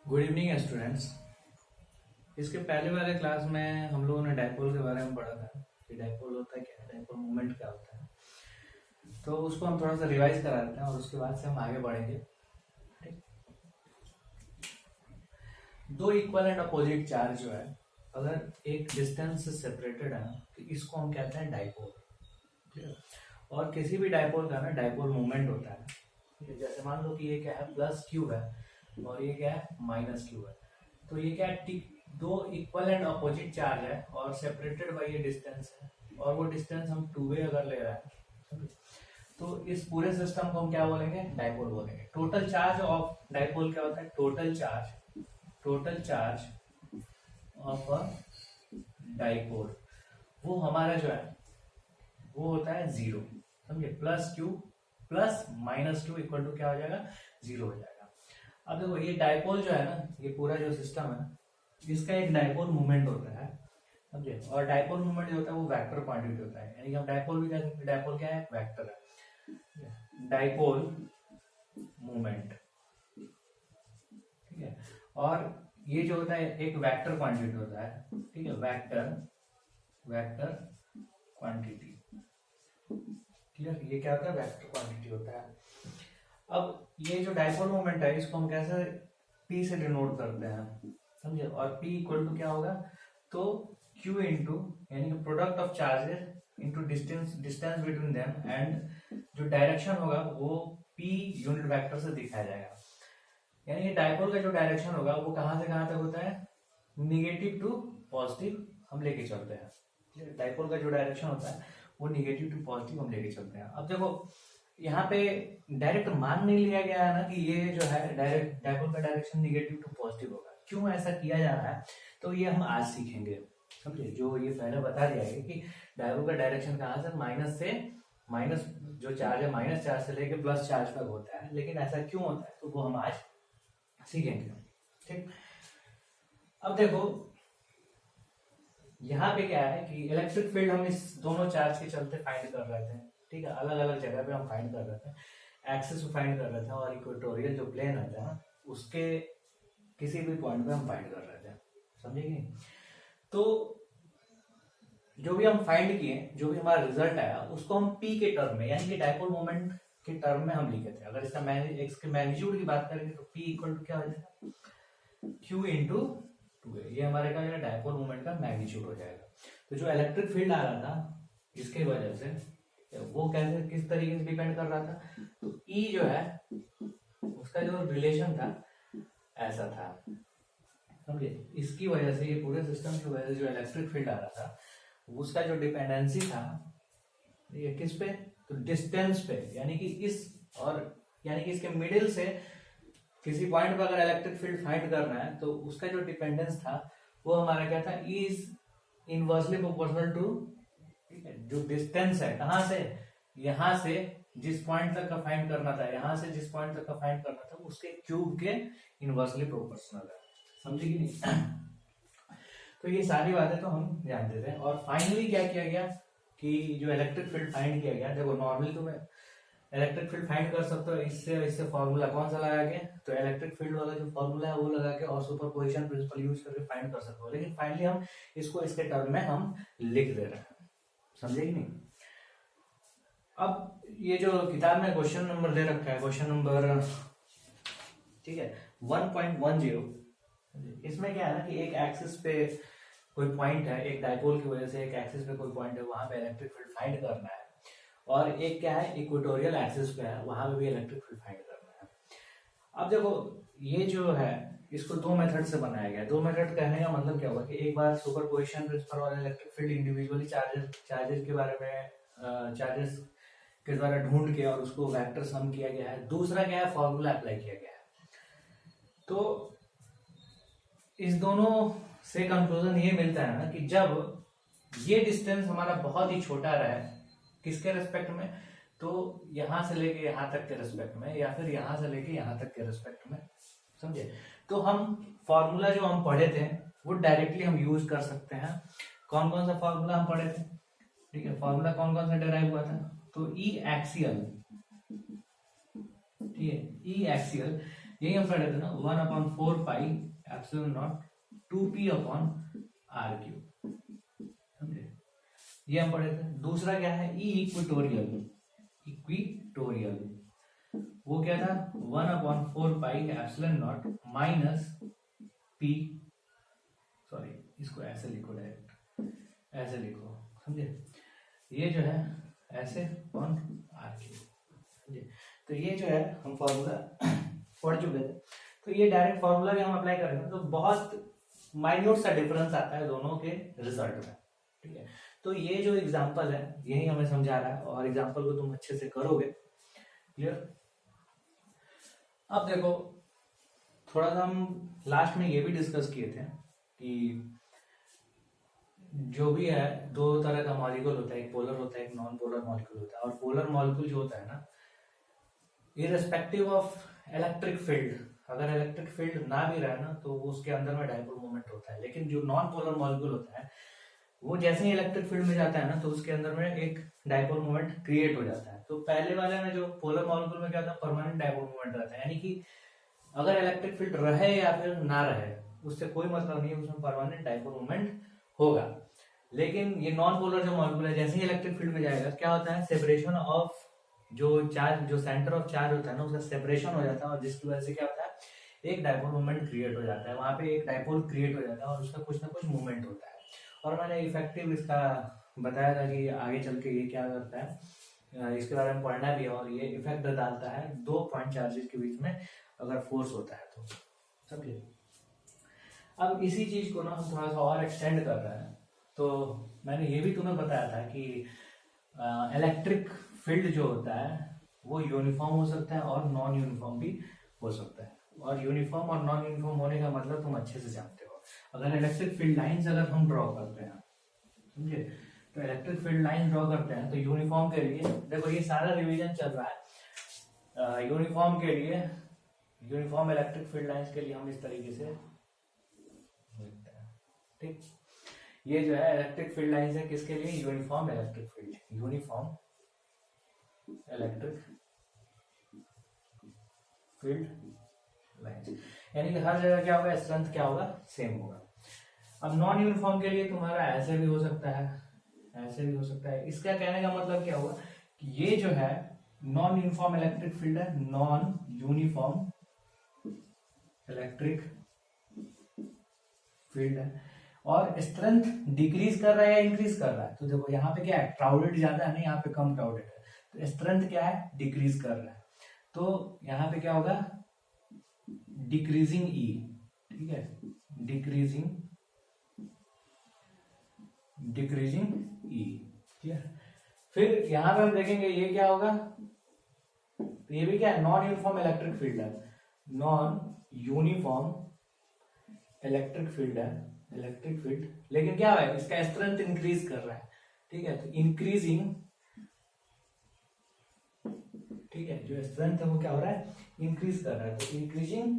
Good evening students. इसके पहले वाले क्लास में हम लोगों ने डायपोल के बारे में पढ़ा था कि डायपोल होता है क्या है, डायपोल मोमेंट क्या होता है। तो उसको हम थोड़ा सा रिवाइज करा देते हैं और उसके बाद से हम आगे बढ़ेंगे। ठीक। दो इक्वल एंड अपोजिट चार्ज जो है अगर एक डिस्टेंस से सेपरेटेड है तो इसको हम कहते हैं डायपोल। ठीक है। और किसी भी डायपोल का ना डायपोल मोमेंट होता है। ठीक है। जैसे मान लो कि ये क्या है, प्लस क्यू है और ये क्या है, माइनस क्यू है। तो ये क्या है, दो इक्वल एंड अपोजिट चार्ज है और सेपरेटेड बाय ये डिस्टेंस है और वो डिस्टेंस हम 2a अगर ले रहा है तो इस पूरे सिस्टम को हम क्या बोलेंगे, डायपोल बोलेंगे। टोटल चार्ज ऑफ डायपोल क्या होता है, total charge of a dipole वो हमारा जो है वो होता है 0। समझे, plus q plus minus q equal to क्या हो जाएगा, 0 हो जाएगा। अब देखो ये डायपोल जो है ना, ये पूरा जो सिस्टम है इसका एक डायपोल मूवमेंट होता है, समझे। और डायपोल मूवमेंट जो होता है वो वेक्टर क्वांटिटी होता है, यानी कि हम डायपोल भी कह सकते हैं। डायपोल क्या है, वेक्टर है। डायपोल मूवमेंट, ठीक है। और ये जो होता है एक वेक्टर क्वांटिटी होता है, ठीक है, वेक्टर क्वांटिटी। क्लियर, ये क्या होता है, वेक्टर क्वांटिटी होता है। अब ये जो डायपोल मोमेंट है इसको हम कैसे P से डिनोट करते हैं, समझे। और P इक्वल टू क्या होगा, तो Q इंटू यानी कि product of charges into distance between them, and जो डायरेक्शन होगा वो P यूनिट वेक्टर से दिखाया जाएगा। यानी कि डायपोल का जो डायरेक्शन होगा वो कहां से कहां तक होता है, निगेटिव टू पॉजिटिव हम लेके चलते हैं। डायपोल का जो डायरेक्शन होता है वो निगेटिव टू पॉजिटिव हम लेके चलते हैं। अब देखो यहाँ पे डायरेक्ट मान नहीं लिया गया है ना कि ये जो है डायरेक्ट डायपोल का डायरेक्शन निगेटिव टू पॉजिटिव होगा। क्यों ऐसा किया जा रहा है तो ये हम आज सीखेंगे, समझे। जो ये पहले बता दिया है कि डायपोल का डायरेक्शन कहाँ से माइनस जो चार्ज है माइनस चार्ज से लेके प्लस चार्ज तक होता है, लेकिन ऐसा क्यों होता है तो वो हम आज सीखेंगे। ठीक। अब देखो यहाँ पे क्या है कि इलेक्ट्रिक फील्ड हम इस दोनों चार्ज के चलते फाइंड कर रहे थे, ठीक है। अलग अलग जगह पे हम फाइंड कर रहे थे, एक्सिस पे फाइंड कर रहे थे और इक्वेटोरियल जो प्लेन रहता है ना उसके किसी भी पॉइंट पे हम फाइंड कर रहे थे, समझे कि नहीं। तो जो भी हम फाइंड किए, जो भी हमारा रिजल्ट आया उसको हम P के टर्म में यानी कि डायपोल मोमेंट के टर्म में हम लिखे थे। अगर इसका मैग्नीट्यूड की बात करेंगे तो P इक्वल टू क्या हो जाएगा, Q इंटू 2a। ये हमारे का डायपोल मोमेंट का मैग्नीट्यूड हो जाएगा। तो जो इलेक्ट्रिक फील्ड आ रहा था इसके वजह से वो कैसे किस तरीके से डिपेंड कर रहा था, तो E जो है उसका जो रिलेशन था ऐसा था, समझे। इसकी वजह से ये पूरे सिस्टम की वजह से जो इलेक्ट्रिक फील्ड आ रहा था उसका जो डिपेंडेंसी था ये किस पे, तो डिस्टेंस पे। यानी कि इस और यानी कि इसके मिडिल से किसी पॉइंट पर अगर इलेक्ट्रिक फील्ड फाइंड करना है तो उसका जो डिपेंडेंस था वो हमारा क्या था, इज इनवर्सली प्रोपोर्शनल टू, ठीक है, जो डिस्टेंस है कहां से, यहां से जिस पॉइंट तक का फाइंड करना था, यहां से जिस पॉइंट तक का फाइंड करना था उसके क्यूब के इनवर्सली प्रोपोर्शनल है, समझे कि नहीं। तो ये सारी बातें तो हम जानते थे। और फाइनली क्या किया गया कि जो इलेक्ट्रिक फील्ड फाइंड किया गया, देखो नॉर्मली तो मैं इलेक्ट्रिक फील्ड फाइंड कर सकते हो इससे फॉर्मूला कौन सा लगा के, तो इलेक्ट्रिक फील्ड वाला जो फॉर्मूला है वो लगा के और सुपरपोजिशन प्रिंसिपल यूज करके फाइंड कर सकते हो। लेकिन फाइनली हम इसको इसके टर्म में हम लिख दे रहे हैं, समझे कि नहीं। अब ये जो किताब में क्वेश्चन नंबर दे रखा है, क्वेश्चन नंबर, ठीक है, 1.10, इसमें क्या है ना कि एक एक्सिस पे कोई पॉइंट है, एक डायपोल की वजह से एक एक्सिस पे कोई पॉइंट है, वहां पे इलेक्ट्रिक फील्ड फाइंड करना है। और एक क्या है, इक्वेटोरियल एक्सिस पे है, वहां पे भी इलेक्ट्रिक फील्ड फाइंड करना है। अब देखो ये जो है इसको दो मेथड से बनाया गया। दो मेथड कहने का मतलब क्या होगा कि एक बार सुपरपोजिशन प्रिंसिपल और इलेक्ट्रिक फील्ड इंडिविजुअली चार्जेस के बारे में चार्जेस के द्वारा ढूंढ के और उसको वेक्टर सम किया गया है। दूसरा क्या है, फॉर्मूला अप्लाई किया गया है। तो इस दोनों से कंक्लूजन ये मिलता है ना कि जब ये डिस्टेंस हमारा बहुत ही छोटा रहे, किसके रेस्पेक्ट में, तो यहां से लेके यहां तक के रेस्पेक्ट में, या फिर यहां से लेके यहां तक के रेस्पेक्ट में, समझे। तो हम फॉर्मूला जो हम पढ़े थे वो डायरेक्टली हम यूज कर सकते हैं। कौन कौन सा फॉर्मूला हम पढ़े थे, ठीक है, फॉर्मूला कौन कौन सा डिराइव हुआ था, तो ई एक्सियल, ठीक है, ई एक्सियल यही हम पढ़े थे ना, 1/4πε0 2p/r³, समझे? ये हम पढ़े थे। दूसरा क्या है, ई इक्वेटोरियल, इक्वेटोरियल वो क्या था, 1/4πε0 माइनस पी, सॉरी इसको ऐसे लिखो, डायरेक्ट ऐसे लिखो, समझे? ये जो है ऐसे ऑन r³, समझे? तो ये जो है हम फॉर्मूला पढ़ चुके थे, तो ये डायरेक्ट फॉर्मूला भी हम अप्लाई करेंगे तो बहुत माइन्यूट सा डिफरेंस आता है दोनों के रिजल्ट में, ठीक है? तो ये जो एग्जांपल है यही हमें समझा रहा है, और एग्जांपल को तुम अच्छे से करोगे, क्लियर? अब देखो, थोड़ा सा हम लास्ट में ये भी डिस्कस किए थे कि जो भी है दो तरह का मॉलिक्यूल होता है, एक पोलर होता है, एक नॉन पोलर मॉलिक्यूल होता है। और पोलर मॉलिक्यूल जो होता है ना, इररिस्पेक्टिव ऑफ इलेक्ट्रिक फील्ड, अगर इलेक्ट्रिक फील्ड ना भी रहे ना तो वो उसके अंदर में डाइपोल मोमेंट होता है। लेकिन जो नॉन पोलर मॉलिक्यूल होता है वो जैसे ही इलेक्ट्रिक फील्ड में जाता है ना तो उसके अंदर में एक डाइपोल मोमेंट क्रिएट हो जाता है। तो पहले वाले में जो पोलर मॉलिक्यूल में क्या था, परमानेंट डाइपोल मोमेंट रहता है, यानी कि अगर इलेक्ट्रिक फील्ड रहे या फिर ना रहे उससे कोई मतलब नहीं है, उसमें परमानेंट डाइपोल मोमेंट होगा। लेकिन ये नॉन पोलर जो मॉलिक्यूल है जैसे ही इलेक्ट्रिक फील्ड में जाएगा क्या होता है, सेपरेशन ऑफ जो चार्ज, जो सेंटर ऑफ चार्ज होता है ना उसका सेपरेशन हो जाता है, और जिसकी वजह से क्या होता है, एक डाइपोल मोमेंट क्रिएट हो जाता है, वहां पे एक डाइपोल क्रिएट हो जाता है और उसका कुछ ना कुछ मूवमेंट होता है। और मैंने इफेक्टिव इसका बताया था कि आगे चल के ये क्या करता है, इसके बारे में पढ़ना भी है, और ये इफेक्ट डालता है दो पॉइंट चार्जेस के बीच में अगर फोर्स होता है तो, समझे? अब इसी चीज को ना हम थोड़ा सा और एक्सटेंड कर रहे हैं। तो मैंने ये भी तुम्हें बताया था कि इलेक्ट्रिक फील्ड जो होता है वो यूनिफॉर्म हो सकता है और नॉन यूनिफॉर्म भी हो सकता है। और यूनिफॉर्म और नॉन यूनिफॉर्म होने का मतलब तुम अच्छे से जानते हो। अगर इलेक्ट्रिक फील्ड लाइंस अगर हम ड्रॉ करते हैं, समझे, तो इलेक्ट्रिक फील्ड लाइन ड्रॉ करते हैं तो यूनिफॉर्म के लिए, देखो ये सारा रिवीजन चल रहा है, यूनिफॉर्म के लिए, यूनिफॉर्म इलेक्ट्रिक फील्ड लाइंस के लिए हम इस तरीके से लिखते हैं, ठीक? ये जो है इलेक्ट्रिक फील्ड लाइंस है किसके लिए, uniform electric field, uniform electric field lines, यानी कि हर जगह क्या होगा, स्ट्रेंथ क्या होगा, सेम होगा। अब नॉन यूनिफॉर्म के लिए तुम्हारा ऐसे भी हो सकता है, ऐसे भी हो सकता है। इसका कहने का मतलब क्या होगा कि ये जो है नॉन यूनिफॉर्म इलेक्ट्रिक फील्ड है, नॉन यूनिफॉर्म इलेक्ट्रिक फील्ड है, और स्ट्रेंथ डिक्रीज कर रहा है या इंक्रीज कर रहा है। तो देखो यहाँ पे क्या है, क्राउडेड ज्यादा है ना, यहाँ पे कम क्राउडेड है, तो स्ट्रेंथ क्या है, डिक्रीज कर रहा है। तो यहाँ पे क्या होगा, डिक्रीजिंग ई, ठीक है, डिक्रीजिंग ई, ठीक है। फिर यहां पे हम देखेंगे ये क्या होगा, तो ये भी क्या है, नॉन यूनिफॉर्म इलेक्ट्रिक फील्ड है, नॉन यूनिफॉर्म इलेक्ट्रिक फील्ड है, इलेक्ट्रिक फील्ड, लेकिन क्या है, इसका स्ट्रेंथ इंक्रीज कर रहा है, ठीक है, तो इंक्रीजिंग, ठीक है, जो स्ट्रेंथ है वो क्या हो रहा है, इंक्रीज कर रहा है, तो इंक्रीजिंग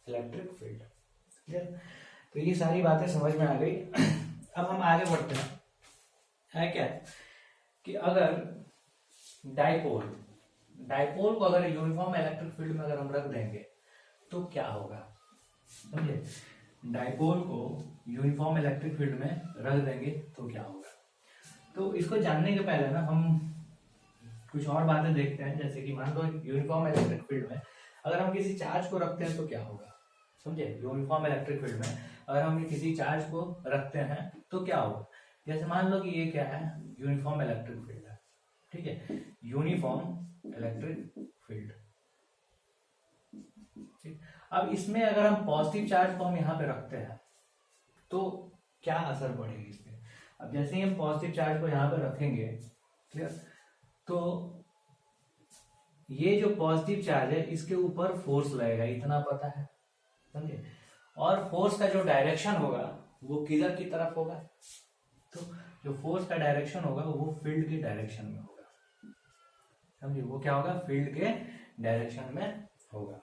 इलेक्ट्रिक फील्ड, क्लियर? तो ये सारी बातें समझ में आ गई। अब हम आगे बढ़ते हैं, है क्या कि अगर डाइपोल को अगर यूनिफॉर्म इलेक्ट्रिक फील्ड में अगर हम रख देंगे तो क्या होगा, समझे? डाइपोल को यूनिफॉर्म इलेक्ट्रिक फील्ड में रख देंगे तो क्या होगा। तो इसको जानने के पहले ना हम कुछ और बातें देखते हैं, जैसे कि मान लो यूनिफॉर्म इलेक्ट्रिक फील्ड में अगर हम किसी चार्ज को रखते हैं तो क्या होगा, समझे? यूनिफॉर्म इलेक्ट्रिक फील्ड में अगर हम किसी चार्ज को रखते हैं तो क्या होगा। जैसे मान लो कि ये क्या है, यूनिफॉर्म इलेक्ट्रिक फील्ड है, ठीक है, यूनिफॉर्म इलेक्ट्रिक फील्ड, ठीक। अब इसमें अगर हम पॉजिटिव चार्ज को हम यहाँ पे रखते हैं तो क्या असर पड़ेगी इस पे। अब जैसे ही हम पॉजिटिव चार्ज को यहाँ पे रखेंगे, क्लियर, तो ये जो पॉजिटिव चार्ज है इसके ऊपर फोर्स लगेगा, इतना पता है, समझे? और फोर्स का जो डायरेक्शन होगा वो किधर की तरफ होगा, तो जो फोर्स का डायरेक्शन होगा वो फील्ड के डायरेक्शन में होगा, समझे? वो क्या होगा, फील्ड के डायरेक्शन में होगा।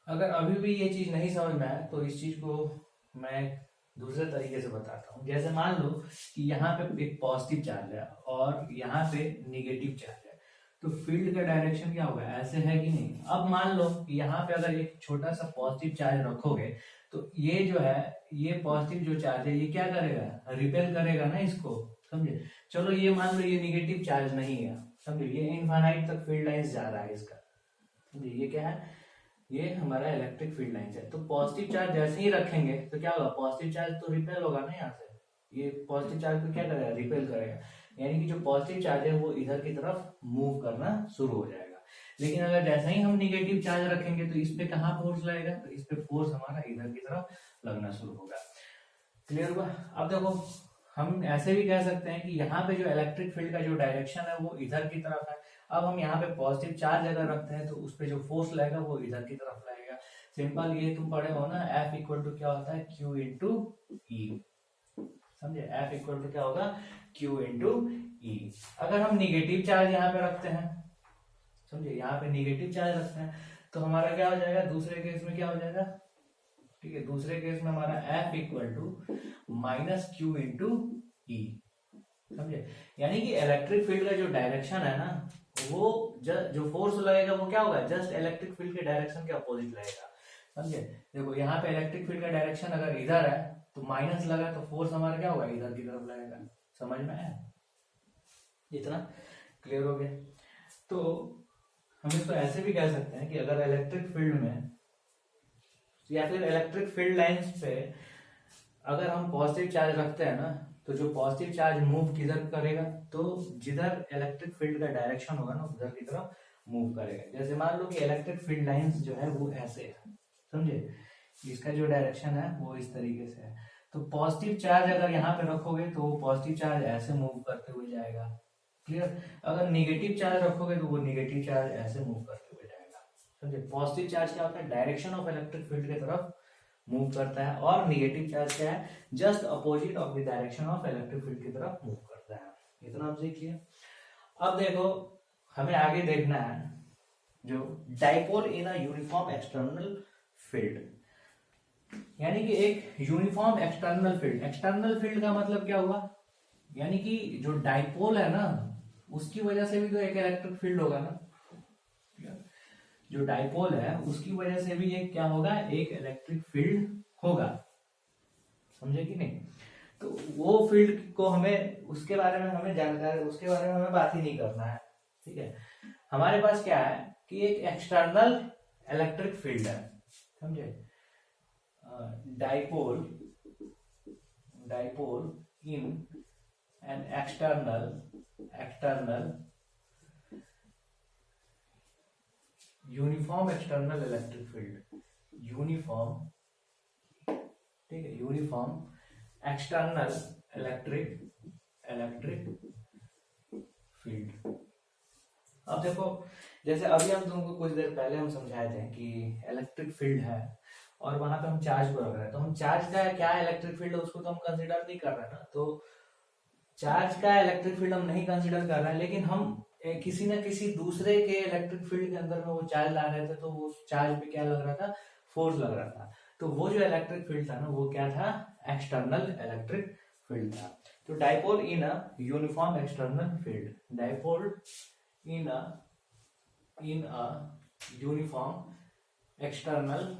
अगर अभी भी ये चीज नहीं समझ में आए तो इस चीज को मैं दूसरे तरीके से बताता हूँ। जैसे मान लो कि यहाँ पे एक पॉजिटिव चार्ज है और यहाँ पे निगेटिव चार्ज है, तो फील्ड का डायरेक्शन क्या होगा, ऐसे है कि नहीं। अब मान लो यहाँ पे अगर एक छोटा सा पॉजिटिव चार्ज रखोगे तो ये जो है, ये पॉजिटिव जो चार्ज है ये क्या करेगा, रिपेल करेगा ना इसको, समझे। चलो ये मान लो ये निगेटिव चार्ज नहीं है, समझे, ये इनफाइनाइट तक फील्ड लाइंस जा रहा है इसका, समझे, ये क्या है, ये हमारा इलेक्ट्रिक फील्ड लाइंस है। तो पॉजिटिव चार्ज जैसे ही रखेंगे तो क्या होगा, पॉजिटिव चार्ज तो रिपेल होगा ना यहाँ से, ये पॉजिटिव चार्ज को क्या करेगा, रिपेल करेगा, यानी कि जो पॉजिटिव चार्ज है वो इधर की तरफ मूव करना शुरू हो जाएगा। लेकिन अगर जैसे ही हम निगेटिव चार्ज रखेंगे तो इस पे कहाँ फोर्स लगेगा, तो इस पे फोर्स हमारा इधर की तरफ लगना शुरू होगा। क्लियर हुआ। अब देखो हम ऐसे भी कह सकते हैं कि यहाँ पे जो इलेक्ट्रिक फील्ड का जो डायरेक्शन है वो इधर की तरफ है। अब हम यहाँ पे पॉजिटिव चार्ज अगर रखते हैं तो उस पे जो फोर्स लगेगा वो इधर की तरफ लगेगा। सिंपल, ये तुम पढ़े हो ना, F इक्वल टू क्या होता है, Q इंटू ई, समझे, F इक्वल टू क्या होगा, Q इंटू ई। अगर हम निगेटिव चार्ज यहाँ पे रखते हैं, समझे, यहाँ पे निगेटिव चार्ज रखते हैं तो हमारा क्या हो जाएगा, दूसरे केस में क्या हो जाएगा, ठीक है, दूसरे केस में हमारा F equal to minus Q into E, समझे। यानी कि इलेक्ट्रिक फील्ड का जो डायरेक्शन है ना, वो जो फोर्स लगेगा वो क्या होगा, जस्ट इलेक्ट्रिक फील्ड के डायरेक्शन के अपोजिट लगेगा, समझे। देखो यहाँ पे इलेक्ट्रिक फील्ड का डायरेक्शन अगर इधर है तो माइनस लगा तो फोर्स हमारा क्या होगा, इधर की तरफ लगेगा। समझ में आया, इतना क्लियर हो गया। तो हम इसको ऐसे भी कह सकते हैं कि अगर इलेक्ट्रिक फील्ड में या फिर इलेक्ट्रिक फील्ड लाइंस पे अगर हम पॉजिटिव चार्ज रखते हैं ना, तो जो पॉजिटिव चार्ज मूव किधर करेगा, तो जिधर इलेक्ट्रिक फील्ड का डायरेक्शन होगा ना उधर की तरफ मूव करेगा। जैसे मान लो कि इलेक्ट्रिक फील्ड लाइंस जो है वो ऐसे है, समझे, इसका जो डायरेक्शन है वो इस तरीके से है। तो पॉजिटिव चार्ज अगर यहाँ पे रखोगे तो वो पॉजिटिव चार्ज ऐसे मूव करते हुए जाएगा। क्लियर। अगर निगेटिव चार्ज रखोगे तो वो निगेटिव चार्ज ऐसे मूव करते हुए जाएगा, समझे। पॉजिटिव चार्ज क्या होता है, डायरेक्शन ऑफ इलेक्ट्रिक फील्ड की तरफ मूव करता है, और निगेटिव चार्ज क्या है, just opposite of the direction of electric field की तरफ मूव करता है। इतना आप सीख लिया। अब देखो हमें आगे देखना है जो dipole in a uniform external field, यानी कि एक uniform external field. External field का मतलब क्या हुआ, यानी कि जो डाइपोल है ना उसकी वजह से भी तो एक इलेक्ट्रिक फील्ड होगा ना, जो डाइपोल है उसकी वजह से भी एक क्या होगा, एक इलेक्ट्रिक फील्ड होगा, समझे कि नहीं। तो वो फील्ड को हमें, उसके बारे में हमें जानकारी, उसके बारे में हमें बात ही नहीं करना है, ठीक है। हमारे पास क्या है कि एक एक्सटर्नल इलेक्ट्रिक फील्ड है, समझे। Dipole in an external uniform external electric field, uniform, ठीक है, यूनिफॉर्म एक्सटर्नल इलेक्ट्रिक फील्ड। अब देखो जैसे अभी हम तुमको कुछ देर पहले हम समझाए थे कि इलेक्ट्रिक फील्ड है और वहां पे हम चार्ज को रख रहे हैं, तो हम चार्ज का क्या इलेक्ट्रिक फील्ड है उसको तो हम कंसीडर नहीं कर रहे ना। तो चार्ज का इलेक्ट्रिक फील्ड हम नहीं कंसीडर कर रहे हैं, लेकिन हम किसी न किसी दूसरे के इलेक्ट्रिक फील्ड के अंदर में वो चार्ज ला रहे थे, तो वो चार्ज पे क्या लग रहा था, फोर्स लग रहा था। तो वो जो इलेक्ट्रिक फील्ड था ना वो क्या था, एक्सटर्नल इलेक्ट्रिक फील्ड था। तो dipole in a uniform external field, dipole in a uniform external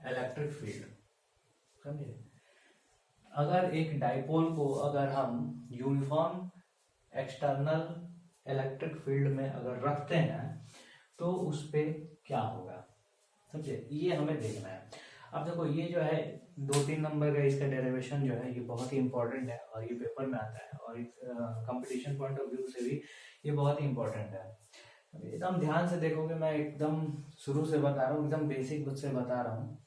electric field, समझे। अगर एक डाइपोल को अगर हम यूनिफॉर्म एक्सटर्नल इलेक्ट्रिक फील्ड में अगर रखते हैं तो उस पे क्या होगा, समझे, ये हमें देखना है। अब देखो ये जो है 2-3 नंबर का इसका डेरिवेशन जो है ये बहुत ही इंपॉर्टेंट है और ये पेपर में आता है, और कंपटीशन पॉइंट ऑफ व्यू से भी ये बहुत ही इंपॉर्टेंट है। एकदम ध्यान से देखोगे, मैं एकदम शुरू से बता रहा हूँ, एकदम बेसिक से बता रहा हूँ,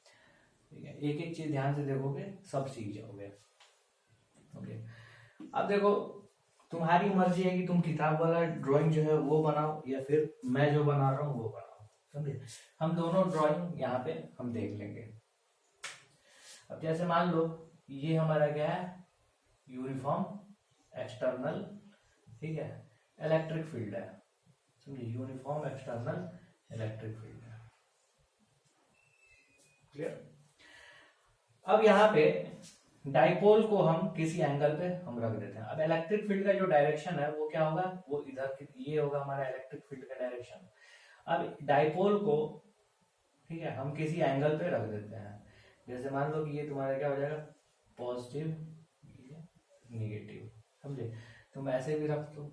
ठीक है। एक एक चीज ध्यान से देखोगे सब सीख जाओगे, ओके। अब देखो तुम्हारी मर्जी है कि तुम किताब वाला ड्राइंग जो है वो बनाओ या फिर मैं जो बना रहा हूँ वो बनाओ, समझे। हम दोनों ड्राइंग यहाँ पे हम देख लेंगे। अब जैसे मान लो ये हमारा क्या है, यूनिफॉर्म एक्सटर्नल, ठीक है, इलेक्ट्रिक फील्ड है, समझे, यूनिफॉर्म एक्सटर्नल इलेक्ट्रिक फील्ड है, क्लियर। अब यहाँ पे डाइपोल को हम किसी एंगल पे हम रख देते हैं। अब इलेक्ट्रिक फील्ड का जो डायरेक्शन है वो क्या होगा, वो इधर ये होगा हमारा इलेक्ट्रिक फील्ड का डायरेक्शन। अब डाइपोल को, ठीक है, हम किसी एंगल पे रख देते हैं। जैसे मान लो कि ये तुम्हारा क्या हो जाएगा, पॉजिटिव, नेगेटिव, समझे। तुम ऐसे भी रख दो,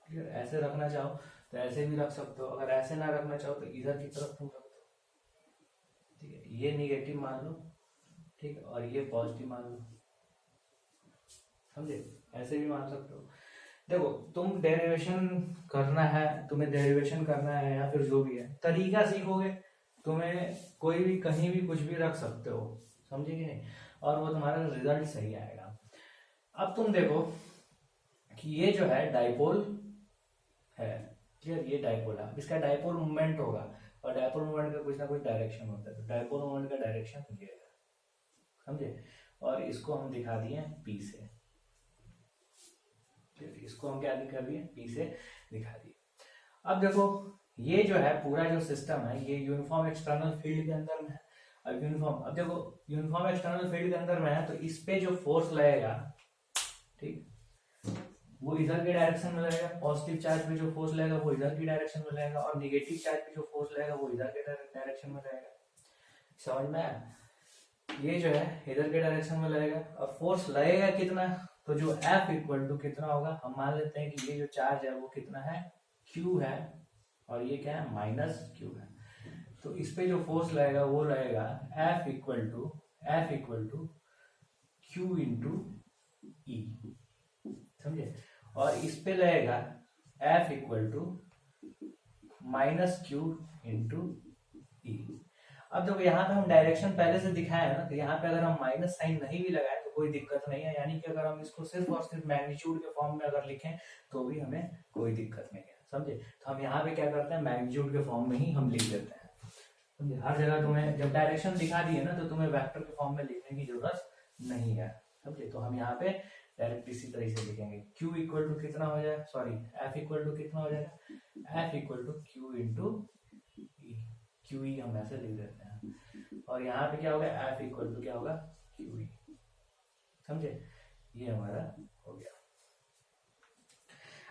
ऐसे रखना चाहो तो ऐसे भी रख सकते हो, अगर ऐसे ना रखना चाहो तो इधर की तरफ तुम रख दो, ठीक है। ये नेगेटिव मान लो, ठीक है, और ये पॉजिटिव मान लो, समझे। ऐसे भी मान सकते हो। देखो तुम डेरिवेशन करना है, तुम्हें डेरिवेशन करना है या फिर जो भी है तरीका सीखोगे, तुम्हें कोई भी कहीं भी कुछ भी रख सकते हो, समझे कि नहीं, और वो तुम्हारा रिजल्ट सही आएगा। अब तुम देखो कि ये जो है डाइपोल है, क्लियर, ये डाइपोल है, इसका डाइपोल मूवमेंट होगा, और डाइपोल मूवमेंट का कुछ ना कुछ डायरेक्शन होता है, तो डाइपोल मूवमेंट का डायरेक्शन ये है, समझे। और इसको हम दिखा दिए पी से, इसको हम क्या कर दिए, पी से दिखा दिए। अब देखो ये जो है पूरा जो सिस्टम है ये यूनिफॉर्म एक्सटर्नल फील्ड के अंदर में है। अब देखो यूनिफॉर्म एक्सटर्नल फील्ड के अंदर में है, तो इस पे जो फोर्स लगेगा, ठीक, वो इधर के डायरेक्शन में लगेगा। पॉजिटिव चार्ज पे जो फोर्स लगेगा वो इधर की डायरेक्शन में लगेगा, और निगेटिव चार्ज पे जो फोर्स लगेगा वो इधर के डायरेक्शन में लगेगा। समझ में आया, ये जो है इधर के डायरेक्शन में लगेगा। अब फोर्स लगेगा कितना, तो जो F इक्वल टू कितना होगा, हम मान लेते हैं कि ये जो चार्ज है वो कितना है, Q है, और ये क्या है, माइनस Q है। तो इस पे जो फोर्स लगेगा वो लगेगा F equal to Q into E, समझे। और इस पे लगेगा F equal to minus Q into E। अब देखो यहाँ पे हम डायरेक्शन पहले से दिखाए है ना, तो यहाँ पे अगर हम माइनस साइन नहीं भी लगाए तो कोई दिक्कत नहीं है, यानी कि अगर हम इसको सिर्फ और सिर्फ मैग्नीट्यूड के फॉर्म में अगर लिखें तो भी हमें कोई दिक्कत नहीं है, समझे। तो हम यहाँ पे क्या करते हैं, मैग्नीट्यूड के फॉर्म में ही हम लिख देते हैं, समझे। हर जगह तुम्हें जब डायरेक्शन दिखा दी है ना, तो तुम्हें वेक्टर के फॉर्म में लिखने की जरूरत नहीं है, समझे। तो हम यहाँ पे डायरेक्ट इसी तरह से लिखेंगे, Q इक्वल टू कितना हो जाएगा, सॉरी F इक्वल टू कितना हो जाएगा, F equal to Q into E, QE हम ऐसे लिख देते हैं। और यहाँ पे क्या होगा, F इक्वल टू क्या होगा, QE, समझे। ये हमारा हो गया।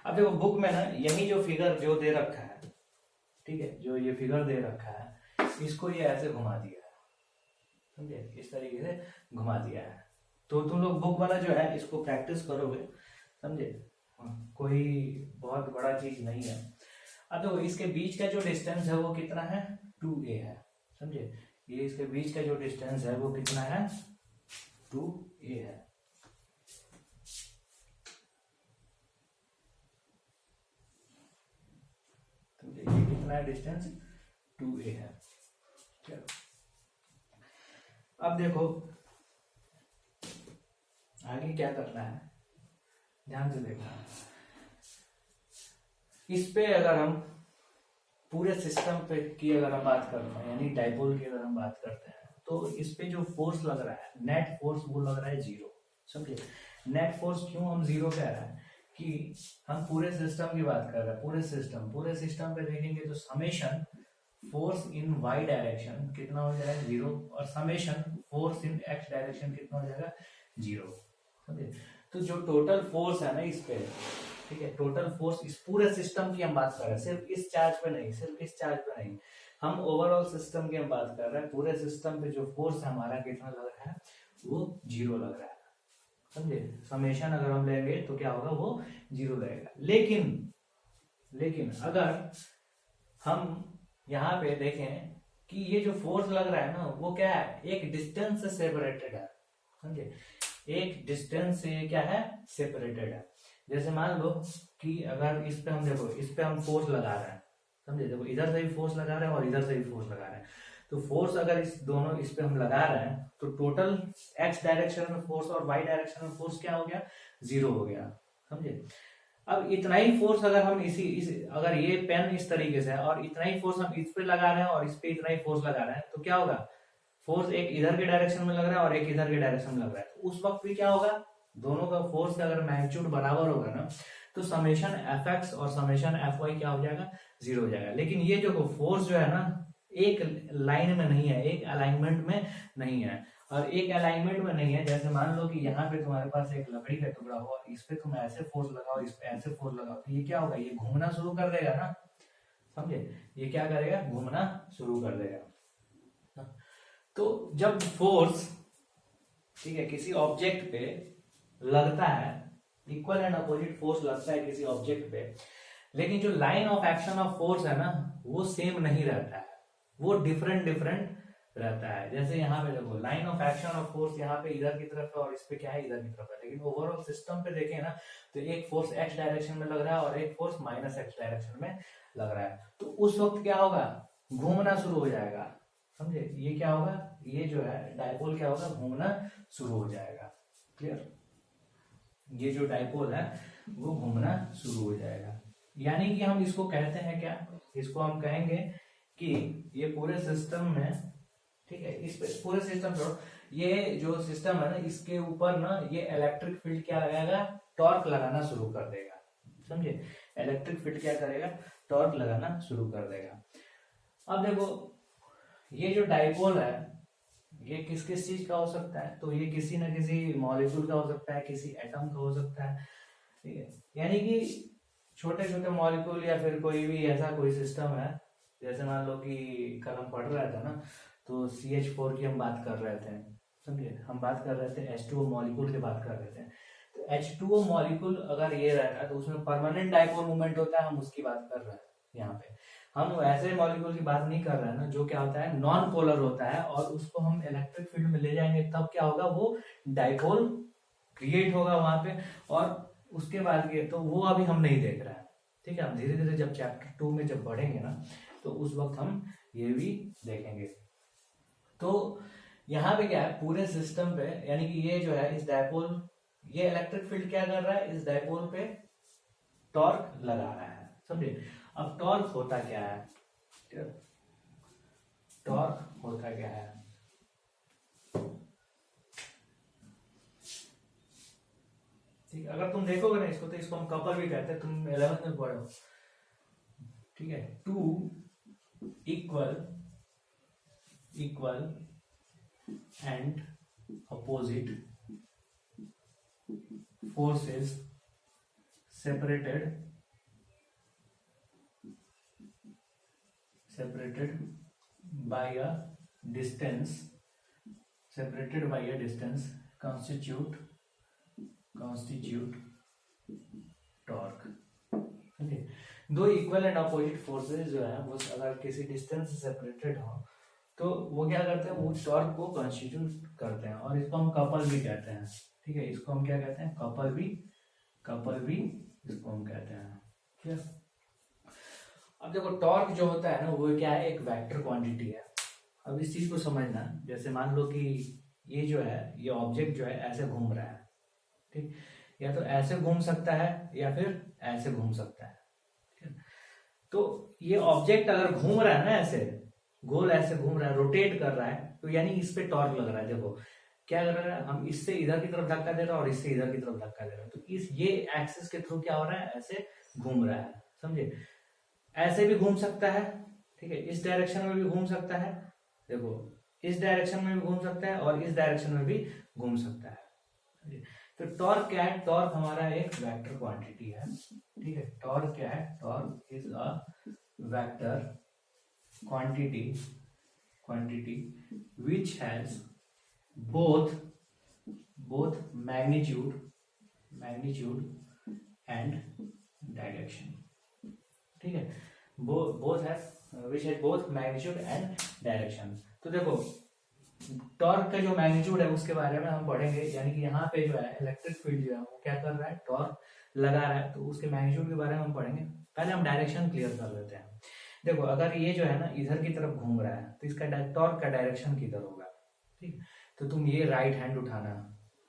अब देखो बुक में ना यही जो फिगर जो दे रखा है, ठीक है, जो ये फिगर दे रखा है, इसको ये ऐसे घुमा दिया है, समझे, इस तरीके से घुमा दिया है। तो तुम लोग बुक वाला जो है इसको प्रैक्टिस करोगे, समझे, कोई बहुत बड़ा चीज नहीं है। अब देखो इसके बीच का जो डिस्टेंस है वो कितना है, 2a है, समझे। ये इसके बीच का जो डिस्टेंस है वो कितना है, 2a है। ये कितना है डिस्टेंस, 2a है। चलो अब देखो आगे क्या करना है, ध्यान से देखना। इस पे अगर हम पूरे सिस्टम पे की अगर हम बात करते हैं, यानी डाइपोल की अगर हम बात करते हैं, तो इस पे जो फोर्स लग रहा है, नेट फोर्स, वो लग रहा है 0, समझे। नेट फोर्स क्यों हम 0 कह रहे हैं, कि हम पूरे सिस्टम की बात कर रहे हैं, पूरे सिस्टम पे देखेंगे तो summation force in y direction कितना हो जाएगा, 0, और summation force in x direction कितना हो जाएगा, 0, समझे। तो जो टोटल फोर्स है ना इस पे, ठीक है, टोटल फोर्स इस पूरे सिस्टम की हम बात कर रहे हैं, सिर्फ इस चार्ज पे नहीं, हम ओवरऑल सिस्टम की हम बात कर रहे हैं। पूरे सिस्टम पे जो फोर्स है हमारा कितना लग रहा है, वो 0 लग रहा है, समझे। समेशन अगर हम लेंगे तो क्या होगा, वो 0 रहेगा। लेकिन अगर हम यहाँ पे देखें कि ये जो फोर्स लग रहा है ना, वो क्या है, एक डिस्टेंस से सेपरेटेड है, समझे, एक डिस्टेंस से क्या है, सेपरेटेड है। जैसे मान लो कि अगर इस पे हम देखो, इस पे हम फोर्स लगा रहे हैं, समझे, देखो इधर से भी फोर्स लगा रहे हैं और इधर से भी फोर्स लगा रहे हैं, तो फोर्स अगर इस पे हम लगा रहे हैं, तो टोटल x डायरेक्शन में फोर्स और y डायरेक्शन में फोर्स क्या हो गया, 0 हो गया, समझे। अब इतना ही फोर्स अगर हम अगर ये पेन इस तरीके से है और इतना ही फोर्स हम इस पे लगा रहे हैं और इस पे इतना ही फोर्स लगा रहे हैं, तो क्या होगा, फोर्स एक इधर के डायरेक्शन में लग रहा है और एक इधर के डायरेक्शन में लग रहा है, तो उस वक्त भी क्या होगा, दोनों का फोर्स का अगर मैग्नीट्यूड बराबर होगा ना, तो समेशन Fx और समेशन Fy क्या हो जाएगा, 0 हो जाएगा। लेकिन ये जो फोर्स जो है ना, एक लाइन में नहीं है, एक अलाइनमेंट में नहीं है। और एक अलाइनमेंट में नहीं है। जैसे मान लो कि यहाँ पे तुम्हारे पास एक लकड़ी का टुकड़ा हो, इस पे तुम ऐसे फोर्स लगाओ, इस पे ऐसे फोर्स लगाओ, तो ये क्या होगा, ये घूमना शुरू कर देगा ना, समझे, ये क्या करेगा, घूमना शुरू कर देगा। तो जब फोर्स, ठीक है, किसी ऑब्जेक्ट पे लगता है, इक्वल एंड अपोजिट फोर्स लगता है किसी ऑब्जेक्ट पे, लेकिन जो line of action of force है ना वो सेम नहीं रहता है, वो डिफरेंट डिफरेंट रहता है। जैसे यहाँ पे देखो line of action of force यहाँ पे इधर की तरफ है और इस पे क्या है, इधर की तरफ है, लेकिन ओवरऑल सिस्टम पे देखें ना तो एक फोर्स एक्स डायरेक्शन में लग रहा है और एक फोर्स माइनस एक्स डायरेक्शन में लग रहा है। तो उस वक्त क्या होगा, घूमना शुरू हो जाएगा, समझे, ये क्या होगा, ये जो है डायपोल क्या होगा, घूमना शुरू हो जाएगा। क्लियर, ये जो डायपोल है वो घूमना शुरू हो जाएगा। यानी कि हम इसको कहते हैं क्या, इसको हम कहेंगे कि ये पूरे सिस्टम में, ठीक है, इस पूरे सिस्टम पर ये जो सिस्टम है ना इसके ऊपर ना ये इलेक्ट्रिक फील्ड क्या लगाएगा, टॉर्क लगाना शुरू कर देगा, समझे, इलेक्ट्रिक फील्ड क्या करेगा, टॉर्क लगाना शुरू कर देगा। अब देखो ये जो डाइपोल है ये किस किस चीज का हो सकता है, तो ये किसी न किसी मॉलिक्यूल का हो सकता है, किसी एटम का हो सकता है, ठीक है, यानी कि छोटे छोटे मॉलिक्यूल या फिर कोई भी ऐसा कोई सिस्टम है। जैसे मान लो कि कल हम पढ़ रहा था ना तो CH4 की हम बात कर रहे थे, समझे, हम बात कर रहे थे H2O मॉलिक्यूल की बात कर रहे थे। तो H2O मॉलिक्यूल अगर ये रहता है तो उसमें परमानेंट डाइपोल मूवमेंट होता है, हम उसकी बात कर रहे हैं। यहाँ पे हम ऐसे मॉलिक्यूल की बात नहीं कर रहे हैं ना जो क्या होता है, नॉन पोलर होता है, और उसको हम इलेक्ट्रिक फील्ड में ले जाएंगे तब क्या होगा, वो डाइपोल क्रिएट होगा वहां पे। और उसके बाद के तो वो अभी हम नहीं देख रहे हैं, ठीक है, हम धीरे धीरे जब चैप्टर 2 में जब बढ़ेंगे ना तो उस वक्त हम ये भी देखेंगे। तो यहाँ पे क्या है, पूरे सिस्टम पे, यानी कि ये जो है इस डायपोल, ये इलेक्ट्रिक फील्ड क्या कर रहा है, इस डायपोल पे टॉर्क लगा रहा है, समझे। अब टॉर्क होता क्या है, टॉर्क होता क्या है, ठीक है, अगर तुम देखोगे ना इसको तो इसको हम कपल भी कहते हैं, तुम 11th में पढ़ो, ठीक है। Two equal and opposite forces separated by a distance constitute torque. okay. दो इक्वल एंड अपोजिट फोर्सेस जो है वो अगर किसी डिस्टेंस से सेपरेटेड हो तो वो क्या करते हैं, वो टॉर्क को कॉन्स्टिट्यूट करते हैं, और इसको हम कपल भी कहते हैं, ठीक है, इसको हम क्या कहते हैं, कपल भी इसको हम कहते हैं। ठीक है, अब देखो टॉर्क जो होता है ना वो क्या है, एक वेक्टर क्वांटिटी है। अब इस चीज को समझना, जैसे मान लो कि ये जो है ये ऑब्जेक्ट जो है ऐसे घूम रहा है, ठीक, या तो ऐसे घूम सकता है या फिर ऐसे घूम सकता है। तो ये ऑब्जेक्ट अगर घूम रहा है ना ऐसे गोल, ऐसे घूम रहा है, रोटेट कर रहा है, तो यानी इस पे टॉर्क लग रहा है। देखो क्या कर रहा है, हम इससे इधर की तरफ धक्का दे रहे हैं और इससे इधर की तरफ धक्का दे रहे हैं, तो इस ये एक्सिस के थ्रू क्या हो रहा है, ऐसे घूम रहा है, समझे। ऐसे भी घूम सकता है, ठीक है, इस डायरेक्शन में भी घूम सकता है, देखो इस डायरेक्शन में भी घूम सकता है और इस डायरेक्शन में भी घूम सकता है। तो टॉर्क क्या है, टॉर्क हमारा एक वेक्टर क्वांटिटी है, ठीक है। टॉर्क क्या है, torque is a vector quantity which has both magnitude and direction, ठीक है, both have which has both magnitude and direction। तो देखो टॉर्क का जो मैग्नीट्यूड है उसके बारे में हम पढ़ेंगे, यानी कि यहाँ पे जो है इलेक्ट्रिक फील्ड जो है वो क्या कर रहा है, टॉर्क लगा रहा है, तो उसके मैग्नीट्यूड के बारे में हम पढ़ेंगे। पहले हम डायरेक्शन क्लियर कर लेते हैं। देखो अगर ये जो है ना इधर की तरफ घूम रहा है तो इसका टॉर्क का डायरेक्शन किधर होगा, ठीक, तो तुम ये राइट हैंड उठाना,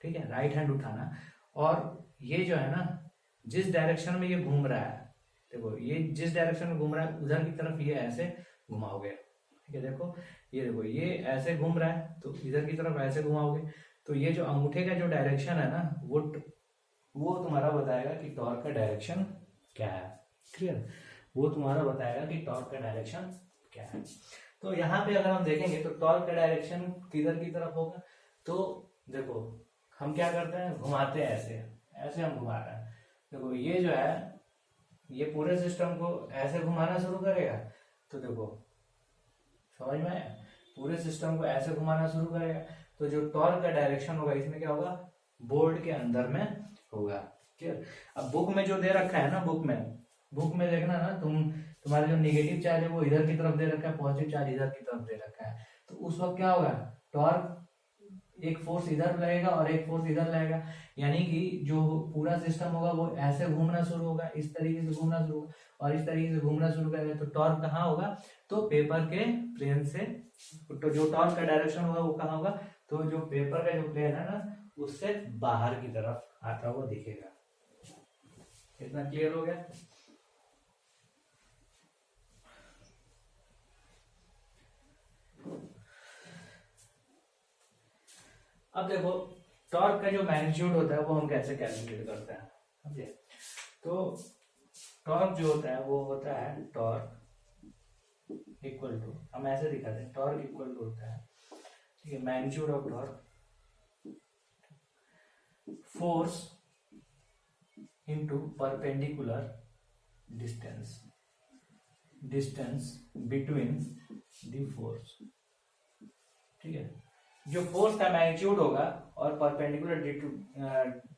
ठीक है, राइट हैंड उठाना, और ये जो है ना जिस डायरेक्शन में ये घूम रहा है, देखो ये जिस डायरेक्शन में घूम रहा है उधर की तरफ ये ऐसे घुमाओगे, ठीक है, देखो ये ऐसे घूम रहा है तो इधर की तरफ ऐसे घुमाओगे, तो ये जो अंगूठे का जो डायरेक्शन है ना वो तुम्हारा बताएगा कि टॉर्क का डायरेक्शन क्या है। क्लियर, वो तुम्हारा बताएगा कि टॉर्क का डायरेक्शन क्या है। तो यहाँ पे अगर हम देखेंगे तो टॉर्क का डायरेक्शन किधर की तरफ होगा, तो देखो हम क्या करते हैं, घुमाते हैं ऐसे, ऐसे हम घुमा रहे हैं। देखो ये जो है ये पूरे सिस्टम को ऐसे घुमाना शुरू करेगा, तो देखो समझ में आया, पूरे सिस्टम को ऐसे घुमाना शुरू करेगा, तो जो टॉर्क का डायरेक्शन होगा इसमें क्या होगा, बोर्ड के अंदर में होगा। क्लियर। अब बुक में जो दे रखा है ना, बुक में देखना ना तुम्हारा जो नेगेटिव चार्ज है वो इधर की तरफ दे रखा है, पॉजिटिव चार्ज इधर की तरफ दे रखा है, तो उस वक्त क्या होगा, टॉर्क एक फोर्स इधर लगेगा और एक फोर्स इधर लगेगा, यानी कि जो पूरा सिस्टम होगा वो ऐसे घूमना शुरू होगा, इस तरीके से घूमना शुरू होगा और इस तरीके से घूमना शुरू करेगा, तो टॉर्क कहाँ होगा, तो पेपर के प्लेन से, तो जो टॉर्क का डायरेक्शन होगा वो कहाँ होगा, तो जो पेपर का जो प्लेन है ना उससे बाहर की तरफ आता हुआ दिखेगा। इतना क्लियर हो गया। अब देखो टॉर्क का जो मैग्नीट्यूड होता है वो हम कैसे कैलकुलेट करते हैं, समझे। तो टॉर्क जो होता है वो होता है टॉर्क इक्वल टू, हम ऐसे दिखाते हैं, टॉर्क इक्वल टू होता है, ठीक है, magnitude of torque force into perpendicular distance between the force, ठीक है। जो फोर्स का मैग्नीट्यूड होगा और perpendicular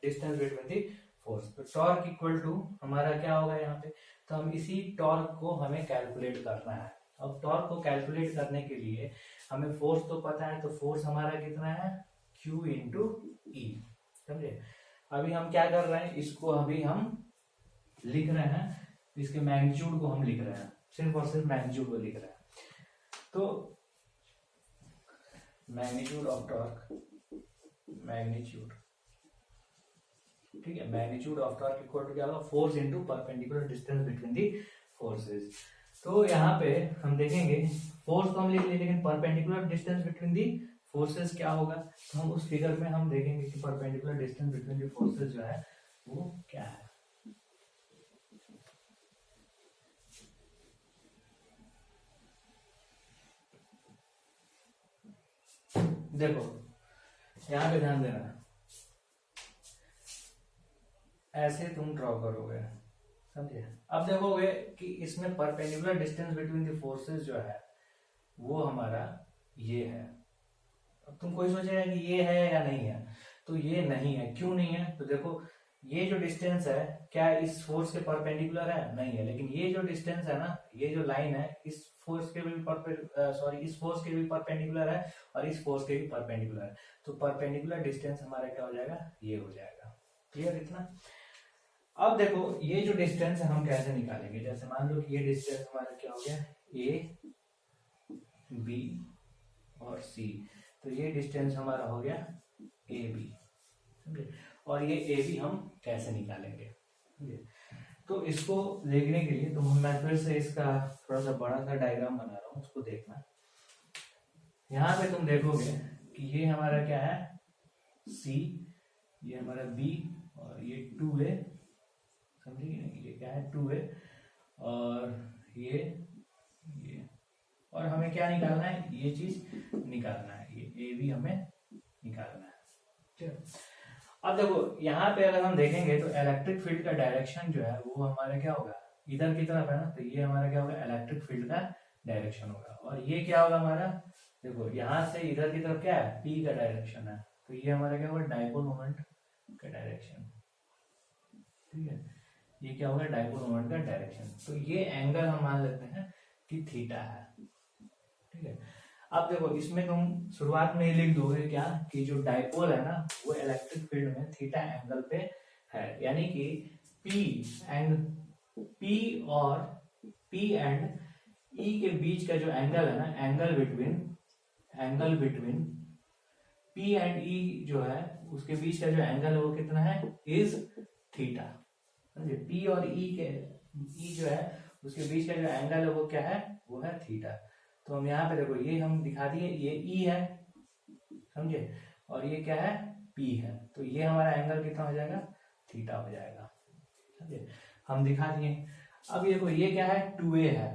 distance between the force, तो टॉर्क इक्वल टू हमारा क्या होगा यहाँ पे, तो हम इसी टॉर्क को हमें कैलकुलेट करना है। अब टॉर्क को कैलकुलेट करने के लिए हमें फोर्स तो पता है, तो फोर्स हमारा कितना है, Q इंटू ई, समझे। अभी हम क्या कर रहे हैं, इसको अभी हम लिख रहे हैं, इसके मैग्नीट्यूड को हम लिख रहे हैं, सिर्फ और सिर्फ मैग्नीट्यूड को लिख रहे हैं। तो मैग्नीट्यूड ऑफ टॉर्क, मैग्नीट्यूड, ठीक है, magnitude of torque equal to क्या होगा, force into perpendicular distance between the forces. तो यहाँ पे हम देखेंगे फोर्स तो हम लिख लिए, लेकिन perpendicular distance between the forces क्या होगा, तो हम उस फिगर में हम देखेंगे कि perpendicular distance between the forces जो है वो क्या है। देखो यहां पे ध्यान देना, ऐसे तुम ड्रॉ करोगे, समझे। अब देखोगे कि इसमें perpendicular distance between the forces जो है वो हमारा ये है। अब तुम कोई सोचेगा कि ये है या नहीं है, तो ये नहीं है। क्यों नहीं है, तो देखो ये जो डिस्टेंस है क्या इस फोर्स के परपेंडिकुलर है, नहीं है, लेकिन ये जो डिस्टेंस है ना, ये जो लाइन है इस फोर्स के भी इस फोर्स के भी परपेंडिकुलर है और इस फोर्स के भी परपेंडिकुलर है, तो परपेंडिकुलर डिस्टेंस हमारा क्या हो जाएगा, ये हो जाएगा। क्लियर इतना। अब देखो ये जो डिस्टेंस है हम कैसे निकालेंगे, जैसे मान लो कि ये डिस्टेंस हमारा क्या हो गया, ए बी और सी, तो ये डिस्टेंस हमारा हो गया ए बी, समझे। और ये ए बी हम कैसे निकालेंगे, तो इसको देखने के लिए तो मैं फिर से इसका थोड़ा सा बड़ा सा डायग्राम बना रहा हूँ, उसको देखना। यहाँ पे तुम देखोगे कि ये हमारा क्या है, सी, ये हमारा बी और ये 2a, समझे कि नहीं, ये क्या है 2a और ये और हमें क्या निकालना है, ये चीज निकालना है, ये ए बी हमें निकालना है। ठीक है। अब देखो यहाँ पे अगर हम देखेंगे तो इलेक्ट्रिक फील्ड का डायरेक्शन जो है वो हमारा क्या होगा, इधर की तरफ है ना, तो ये हमारा क्या होगा, इलेक्ट्रिक फील्ड का डायरेक्शन होगा। और ये क्या होगा हमारा, देखो यहाँ से इधर की तरफ क्या है, पी का डायरेक्शन है, तो ये हमारा क्या होगा, डाइपोल मोमेंट का डायरेक्शन। ठीक है, ये क्या होगा, डाइपोल मोमेंट का डायरेक्शन। तो ये एंगल हम मान लेते हैं कि थीटा है। ठीक है, अब देखो इसमें तुम शुरुआत में ही लिख दोगे क्या, कि जो डाइपोल है ना वो इलेक्ट्रिक फील्ड में थीटा एंगल पे है, यानी कि P और P एंड E के बीच का जो एंगल है ना, angle between P and E जो है उसके बीच का जो एंगल है वो कितना है, इज थीटा। समझे, P और E जो है उसके बीच का जो एंगल है वो क्या है, वो है थीटा। तो हम यहाँ पे देखो ये हम दिखा दिए, ये E है, समझे, और ये क्या है, P है, तो ये हमारा एंगल कितना हो जाएगा, थीटा हो जाएगा। समझे, हम दिखा दिए। अब ये देखो ये क्या है, 2a है,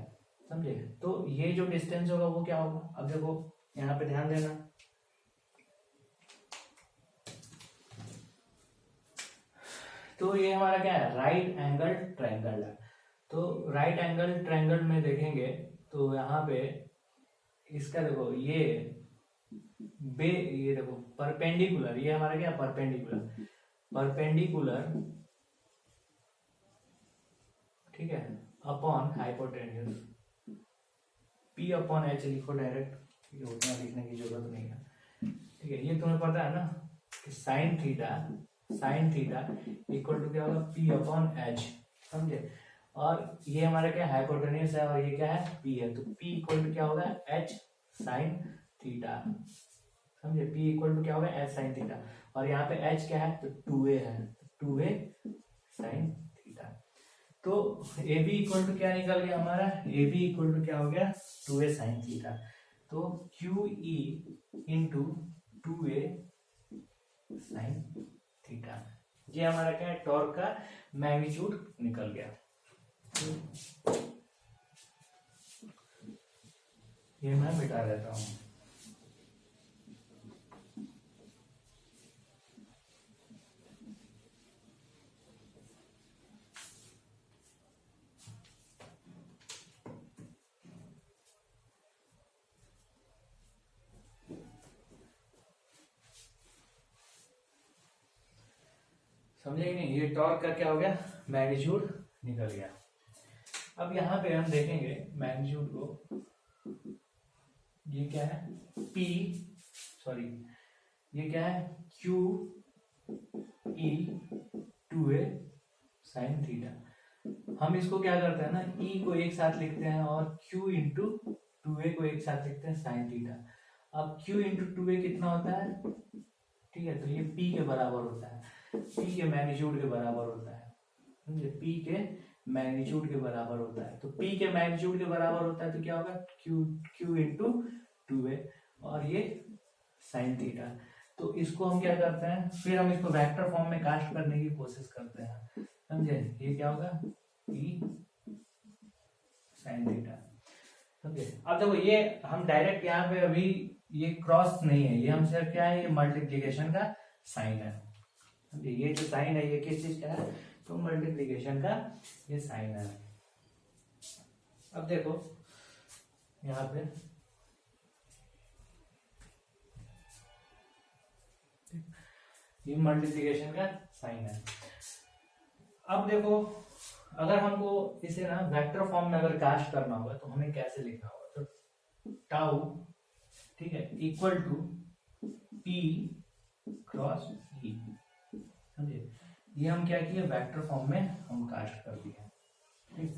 समझे, तो ये जो डिस्टेंस होगा वो क्या होगा। अब देखो यहाँ पे ध्यान देना, तो ये हमारा क्या है, राइट एंगल ट्रायंगल है। तो राइट एंगल ट्रायंगल में देखेंगे तो यहाँ पे इसका देखो ये देखो परपेंडिकुलर, ये हमारा क्या परपेंडिकुलर, परपेंडिकुलर ठीक है upon hypotenuse, P upon H लिखो डायरेक्ट, ये उतना लिखने की जरूरत नहीं है, ठीक है। ये तुम्हें पता है ना कि साइन थीटा इक्वल टू क्या होगा, P अपॉन एच, समझे। और ये हमारा क्या हाइपोटेन्यूज है और ये क्या है P है, तो P इक्वल टू क्या होगा एच साइन थीटा, समझे। P इक्वल टू क्या होगा एच साइन थीटा, और यहाँ पे h क्या है तो 2a है, तो 2a साइन थीटा। तो AB इक्वल टू क्या निकल गया हमारा, AB इक्वल टू क्या हो गया 2a साइन थीटा। तो QE into 2a sine theta, ये हमारा क्या है टॉर्क का मैग्नीट्यूड निकल गया। ये मैं मिटा देता हूँ। समझे कि नहीं, ये टॉर्क का क्या हो गया मैग्नीट्यूड निकल गया। अब यहाँ पे हम देखेंगे मैग्नीट्यूड को, ये क्या है P, सॉरी ये क्या है Q E 2a sine theta. हम इसको क्या करते हैं ना E को एक साथ लिखते हैं और Q इंटू 2a को एक साथ लिखते हैं साइन थीटा। अब Q इंटू 2a कितना होता है, ठीक है, तो ये P के बराबर होता है, P के मैग्नीट्यूड के बराबर होता है, समझे, P के मैग्नीट्यूड के बराबर होता है। तो P के मैग्नीट्यूड के बराबर होता है तो क्या होगा Q इंटू 2a और ये साइन थीटा। तो इसको हम क्या करते हैं, फिर हम इसको वेक्टर फॉर्म में कास्ट करने की कोशिश करते हैं, समझे। ये क्या होगा P साइन थीटा, समझे। अब देखो ये हम डायरेक्ट यहाँ पे अभी ये क्रॉस नहीं है, ये हम सिर्फ क्या है ये मल्टीप्लीकेशन का साइन है, ये जो साइन है ये किस चीज का है तो मल्टीप्लीकेशन का ये साइन है। अब देखो यहाँ पे ये मल्टीप्लीकेशन का साइन है। अब देखो अगर हमको इसे ना वेक्टर फॉर्म में अगर कास्ट करना होगा तो हमें कैसे लिखना होगा, तो टाउ ठीक है equal to P cross E, समझे। ये हम क्या किए वेक्टर फॉर्म में हम कास्ट कर दिए, ठीक।